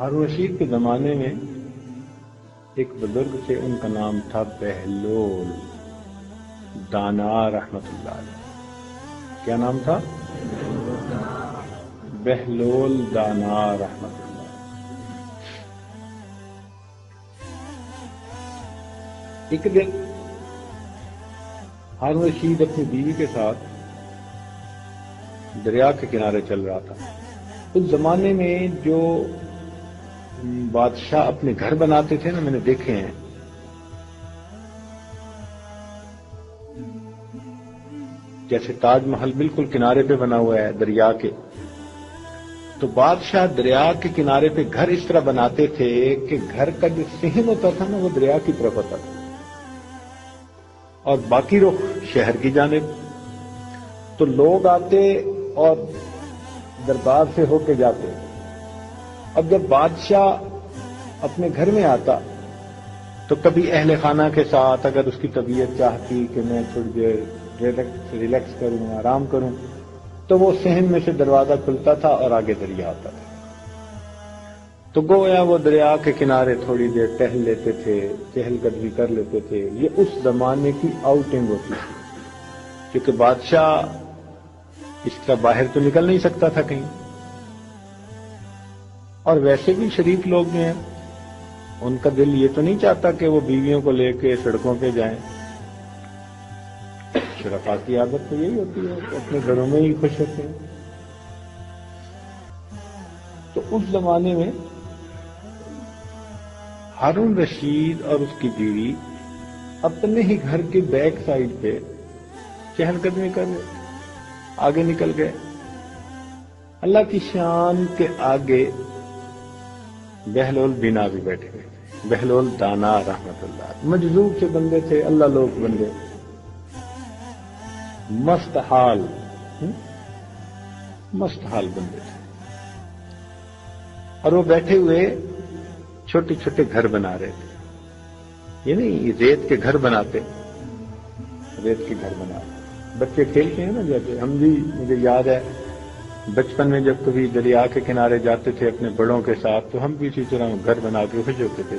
ہارون رشید کے زمانے میں ایک بزرگ تھے، ان کا نام تھا بہلول دانا رحمت اللہ علیہ۔ کیا نام تھا؟ بہلول دانا رحمت اللہ علیہ۔ ایک دن ہارون رشید اپنی بیوی کے ساتھ دریا کے کنارے چل رہا تھا۔ اس زمانے میں جو بادشاہ اپنے گھر بناتے تھے نا، میں نے دیکھے ہیں، جیسے تاج محل بالکل کنارے پہ بنا ہوا ہے دریا کے، تو بادشاہ دریا کے کنارے پہ گھر اس طرح بناتے تھے کہ گھر کا جو صحن ہوتا تھا نا وہ دریا کی طرف ہوتا تھا اور باقی رخ شہر کی جانب۔ تو لوگ آتے اور دربار سے ہو کے جاتے۔ اب جب بادشاہ اپنے گھر میں آتا تو کبھی اہل خانہ کے ساتھ، اگر اس کی طبیعت چاہتی کہ میں تھوڑی دیر ریلیکس کروں، آرام کروں، تو وہ صحن میں سے دروازہ کھلتا تھا اور آگے دریا آتا تھا۔ تو گویا وہ دریا کے کنارے تھوڑی دیر ٹہل لیتے تھے، چہل قدمی کر لیتے تھے۔ یہ اس زمانے کی آؤٹنگ ہوتی تھی، کیونکہ بادشاہ اس طرح باہر تو نکل نہیں سکتا تھا کہیں، اور ویسے بھی شریف لوگ جو ہیں ان کا دل یہ تو نہیں چاہتا کہ وہ بیویوں کو لے کے سڑکوں پہ جائیں۔ شرفاء کی عادت تو یہی ہوتی ہے کہ اپنے گھروں میں ہی خوش ہوتے ہیں۔ تو اس زمانے میں ہارون رشید اور اس کی بیوی اپنے ہی گھر کے بیک سائڈ پہ چہل قدمی کر رہے، آگے نکل گئے۔ اللہ کی شان کے آگے بہلول بینا بھی بیٹھے ہوئے تھے، بہلول دانا رحمت اللہ، مجذوب سے بندے تھے، اللہ لوگ بندے، مست حال بندے تھے، اور وہ بیٹھے ہوئے چھوٹے چھوٹے گھر بنا رہے تھے۔ یہ نہیں ریت کے گھر بناتے، ریت کے گھر بناتے بچے کھیلتے ہیں نا، جیسے ہم بھی، مجھے یاد ہے بچپن میں جب کبھی دریا کے کنارے جاتے تھے اپنے بڑوں کے ساتھ، تو ہم بھی اسی طرح گھر بنا کے خوش ہوتے تھے۔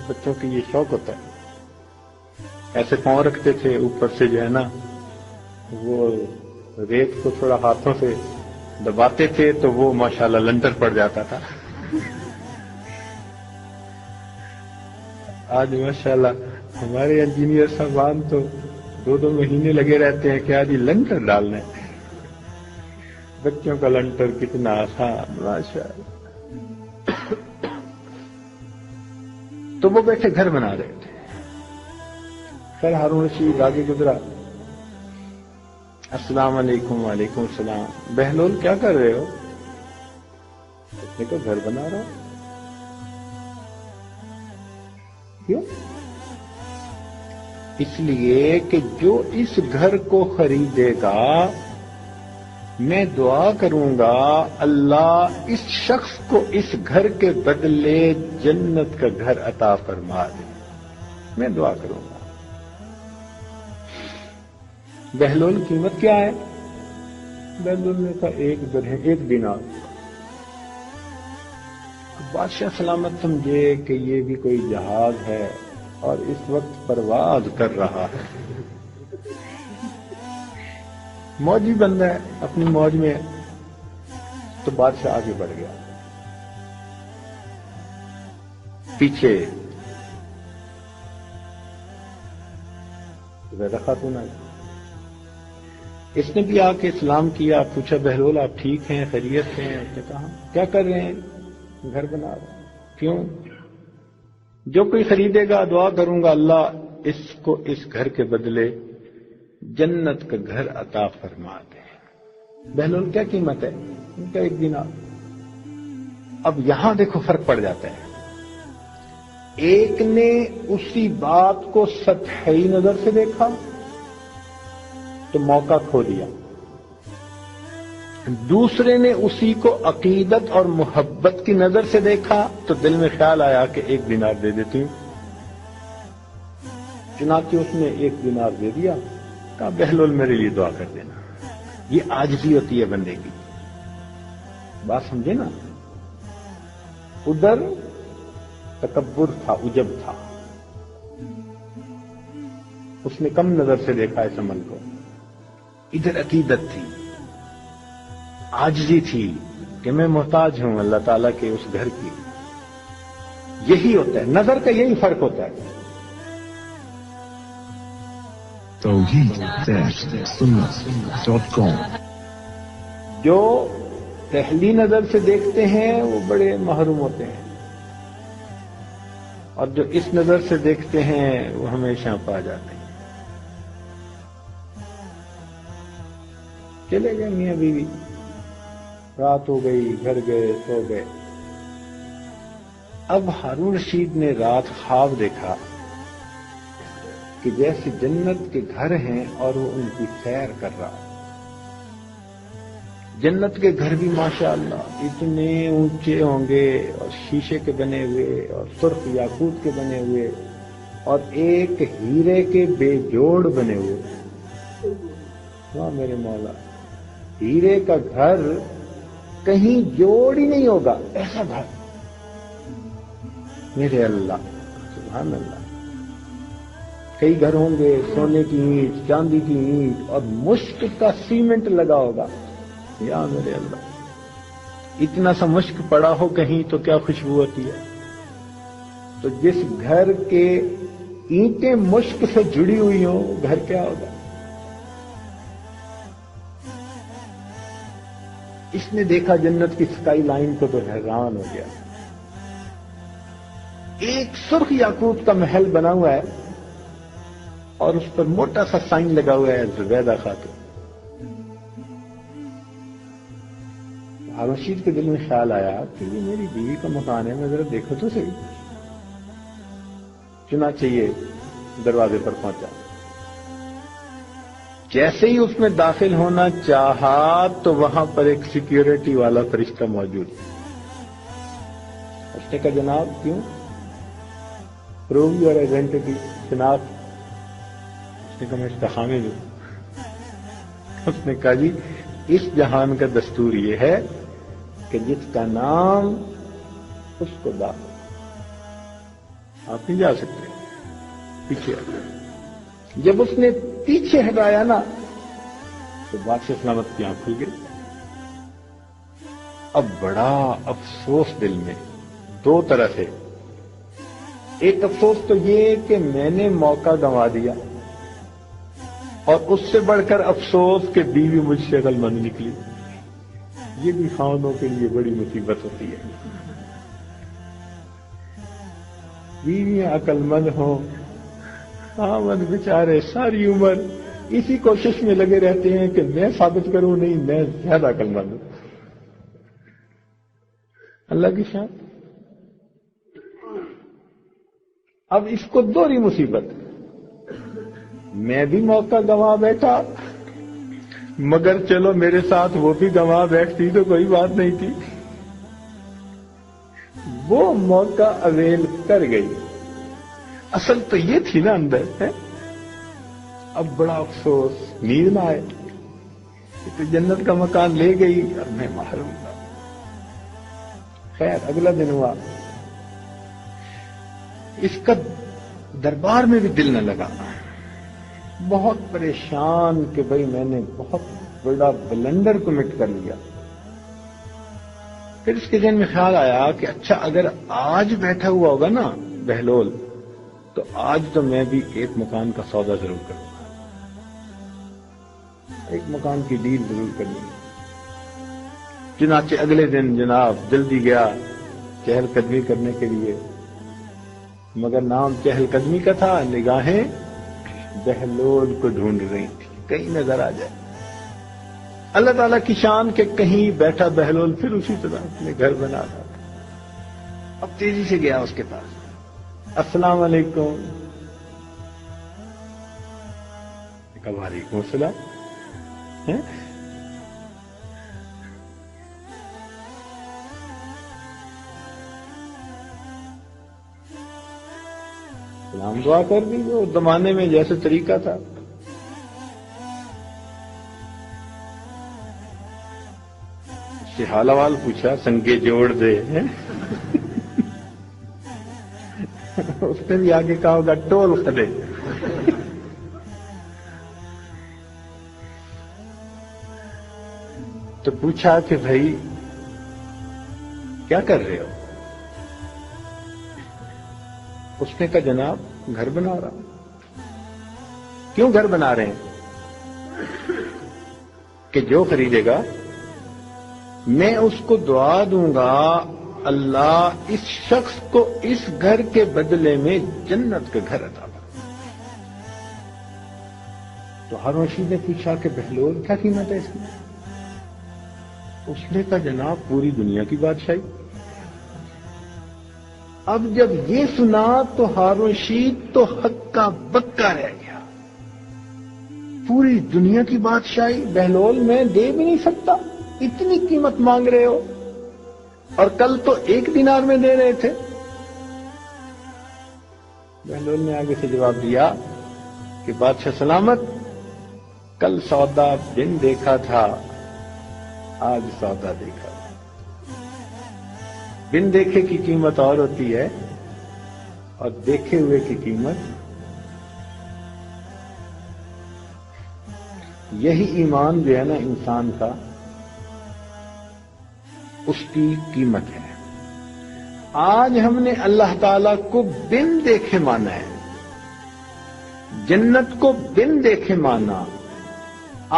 بچوں کی یہ شوق ہوتا ہے، ایسے پاؤں رکھتے تھے اوپر سے، جو ہے نا وہ ریت کو تھوڑا ہاتھوں سے دباتے تھے تو وہ ماشاءاللہ لنٹر پڑ جاتا تھا۔ آج ماشاءاللہ ہمارے انجینئر صاحبان تو 2 مہینے لگے رہتے ہیں کہ آج یہ لنٹر ڈالنا ہے۔ بچوں کا لنٹر کتنا آسان، ماشاءاللہ۔ تو وہ بیٹھے گھر بنا رہے تھے۔ خیر ہارون رشید آگے گزرا، السلام علیکم۔ وعلیکم السلام۔ بہلول کیا کر رہے ہو؟ اس نے کہا گھر بنا رہا ہوں۔ کیوں؟ اس لیے کہ جو اس گھر کو خریدے گا، میں دعا کروں گا اللہ اس شخص کو اس گھر کے بدلے جنت کا گھر عطا فرما دے، میں دعا کروں گا۔ بہلول قیمت کیا ہے؟ بہلول نے کہا 1 دینار۔ بادشاہ سلامت سمجھے کہ یہ بھی کوئی جہاز ہے اور اس وقت پرواز کر رہا ہے، موجی بندہ ہے، اپنی موج میں، تو بادشاہ آگے بڑھ گیا۔ پیچھے زیادہ خاتون آئی، اس نے بھی آ کے سلام کیا، پوچھا بہلول آپ ٹھیک ہیں، خیریت سے ہیں؟ اس نے کہا کیا کر رہے ہیں؟ گھر بنا رہے ہیں۔ کیوں؟ جو کوئی خریدے گا دعا کروں گا اللہ اس کو اس گھر کے بدلے جنت کا گھر عطا فرما دے۔ بہلول کیا قیمت ہے؟ ان کا 1 دینار۔ اب یہاں دیکھو فرق پڑ جاتا ہے، ایک نے اسی بات کو سطحی نظر سے دیکھا تو موقع کھو دیا، دوسرے نے اسی کو عقیدت اور محبت کی نظر سے دیکھا تو دل میں خیال آیا کہ 1 دینار دے دیتی ہوں، چنانچہ اس نے 1 دینار دے دیا، کہا بہلول میرے لیے دعا کر دینا۔ یہ عاجزی ہوتی ہے بندے کی، بات سمجھے نا؟ ادھر تکبر تھا، عجب تھا، اس نے کم نظر سے دیکھا اس عمل کو. ادھر عقیدت تھی، عاجزی تھی کہ میں محتاج ہوں اللہ تعالیٰ کے اس گھر کی. یہی ہوتا ہے، نظر کا یہی فرق ہوتا ہے. توحید-سنت.com جو پہلی نظر سے دیکھتے ہیں وہ بڑے محروم ہوتے ہیں، اور جو اس نظر سے دیکھتے ہیں وہ ہمیشہ پا جاتے ہیں. چلے گئے میاں بیوی، رات ہو گئی، گھر گئے، سو گئے. اب ہارون رشید نے رات خواب دیکھا کہ جیسے جنت کے گھر ہیں اور وہ ان کی سیر کر رہا. جنت کے گھر بھی ماشاءاللہ اتنے اونچے ہوں گے، اور شیشے کے بنے ہوئے، اور سرخ یاقوت کے بنے ہوئے، اور ایک ہیرے کے بے جوڑ بنے ہوئے. ہاں میرے مولا، ہیرے کا گھر کہیں جوڑ ہی نہیں ہوگا، ایسا گھر. میرے اللہ، سبحان اللہ. کئی گھر ہوں گے سونے کی اینٹ، چاندی کی اینٹ اور مشک کا سیمنٹ لگا ہوگا. یا میرے اللہ، اتنا سا مشک پڑا ہو کہیں تو کیا خوشبو ہوتی ہے. تو جس گھر کے اینٹیں مشک سے جڑی ہوئی ہوں وہ گھر کیا ہوگا. اس نے دیکھا جنت کی سکائی لائن کو تو حیران ہو گیا. ایک سرخ یاقوت کا محل بنا ہوا ہے اور اس پر موٹا سا سائن لگا ہوا ہے زبیدہ خاتون. ہارون رشید کے دل میں خیال آیا کہ یہ میری بیوی کا مکان ہے، میں ذرا دیکھو تو صحیح. چنانچہ یہ دروازے پر پہنچا. جیسے ہی اس میں داخل ہونا چاہا تو وہاں پر ایک سیکیورٹی والا فرشتہ موجود. اس نے کہا جناب کیوں؟ پروو یور آئیڈینٹی، شناخت. اس نے کہا میں استخامے دوں. اس نے کہا جی اس جہان کا دستور یہ ہے کہ جس کا نام اس کو داخل، آپ نہیں جا سکتے، پیچھے آ جائیں. جب اس نے پیچھے ہٹایا نا تو بادشاہ سلامت کی آنکھ کھل گئی. اب بڑا افسوس دل میں، دو طرح سے. ایک افسوس تو یہ کہ میں نے موقع گنوا دیا، اور اس سے بڑھ کر افسوس کہ بیوی مجھ سے عقل مند نکلی. یہ بھی خاندوں کے لیے بڑی مصیبت ہوتی ہے. بیویاں عقل مند ہوں، خاوند بیچارے ساری عمر اسی کوشش میں لگے رہتے ہیں کہ میں ثابت کروں نہیں میں زیادہ عقل مند ہوں. اللہ کی شان. اب اس کو دوہری مصیبت، میں بھی موقع گنوا بیٹھا، مگر چلو میرے ساتھ وہ بھی گنوا بیٹھتی تو کوئی بات نہیں تھی. وہ موقع اویل کر گئی. اصل تو یہ تھی نا اندر ہے. اب بڑا افسوس، نیند نہ آئے تو جنت کا مکان لے گئی، اب میں محروم تھا. خیر اگلا دن ہوا، اس کا دربار میں بھی دل نہ لگا. بہت پریشان کہ بھئی میں نے بہت بڑا بلنڈر کمٹ کر لیا. پھر اس کے ذہن میں خیال آیا کہ اچھا اگر آج بیٹھا ہوا ہوگا نا بہلول تو آج تو میں بھی ایک مکان کا سودا ضرور کروں گا، ایک مکان کی ڈیل ضرور کرنی ہے. چنانچہ اگلے دن جناب جلدی گیا چہل قدمی کرنے کے لیے، مگر نام چہل قدمی کا تھا، نگاہیں بہلول کو ڈھونڈ رہی تھی کہیں نظر آ جائے. اللہ تعالیٰ کی شان کہ کہیں بیٹھا بہلول پھر اسی طرح اپنے گھر بنا رہا تھا. اب تیزی سے گیا اس کے پاس. السلام علیکم. کہا وعلیکم السلام. سلام دعا کر دی وہ زمانے میں جیسے طریقہ تھا. اس سے حال احوال پوچھا، سنگے جوڑ دے. اس نے بھی آگے کہا ہوگا ٹول خدے. تو پوچھا کہ بھائی کیا کر رہے ہو؟ اس نے کہا جناب گھر بنا رہا ہوں. کیوں گھر بنا رہے ہیں؟ کہ جو خریدے گا میں اس کو دعا دوں گا اللہ اس شخص کو اس گھر کے بدلے میں جنت کا گھر عطا کر. تو ہارون رشید نے پوچھا کہ بہلول کیا قیمت ہے اس کی؟ اس نے کہا جناب پوری دنیا کی بادشاہی. اب جب یہ سنا تو ہارون رشید تو ہکا بکا رہ گیا. پوری دنیا کی بادشاہی بہلول میں دے بھی نہیں سکتا، اتنی قیمت مانگ رہے ہو، اور کل تو 1 دینار میں دے رہے تھے. بہلول نے آگے سے جواب دیا کہ بادشاہ سلامت، کل سودا دن دیکھا تھا، آج سودا دیکھا. بن دیکھے کی قیمت اور ہوتی ہے اور دیکھے ہوئے کی قیمت. یہی ایمان جو ہے نا انسان کا، اس کی قیمت ہے. آج ہم نے اللہ تعالی کو بن دیکھے مانا ہے، جنت کو بن دیکھے مانا،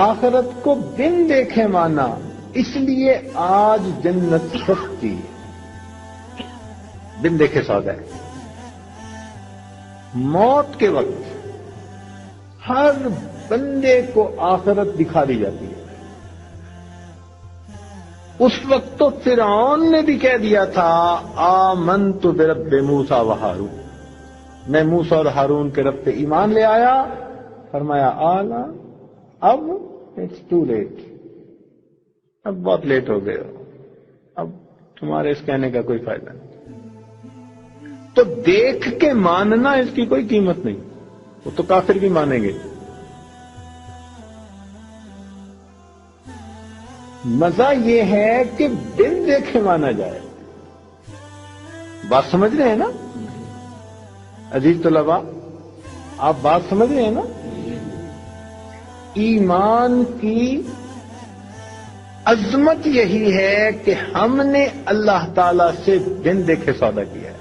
آخرت کو بن دیکھے مانا، اس لیے آج جنت سستی ہے. بن دیکھے سودا ہے. موت کے وقت ہر بندے کو آخرت دکھا دی جاتی ہے. اس وقت تو فرعون نے بھی کہہ دیا تھا آمنت برب موسیٰ و ہارون، میں موسیٰ اور ہارون کے رب پہ ایمان لے آیا. فرمایا آنا اب اٹس ٹو لیٹ، اب بہت لیٹ ہو گئے ہو، اب تمہارے اس کہنے کا کوئی فائدہ نہیں. تو دیکھ کے ماننا اس کی کوئی قیمت نہیں، وہ تو کافر بھی مانیں گے. مزہ یہ ہے کہ بن دیکھے مانا جائے. بات سمجھ رہے ہیں نا عزیز طلباء؟ آپ بات سمجھ رہے ہیں نا؟ ایمان کی عظمت یہی ہے کہ ہم نے اللہ تعالی سے بن دیکھے سودا کیا ہے.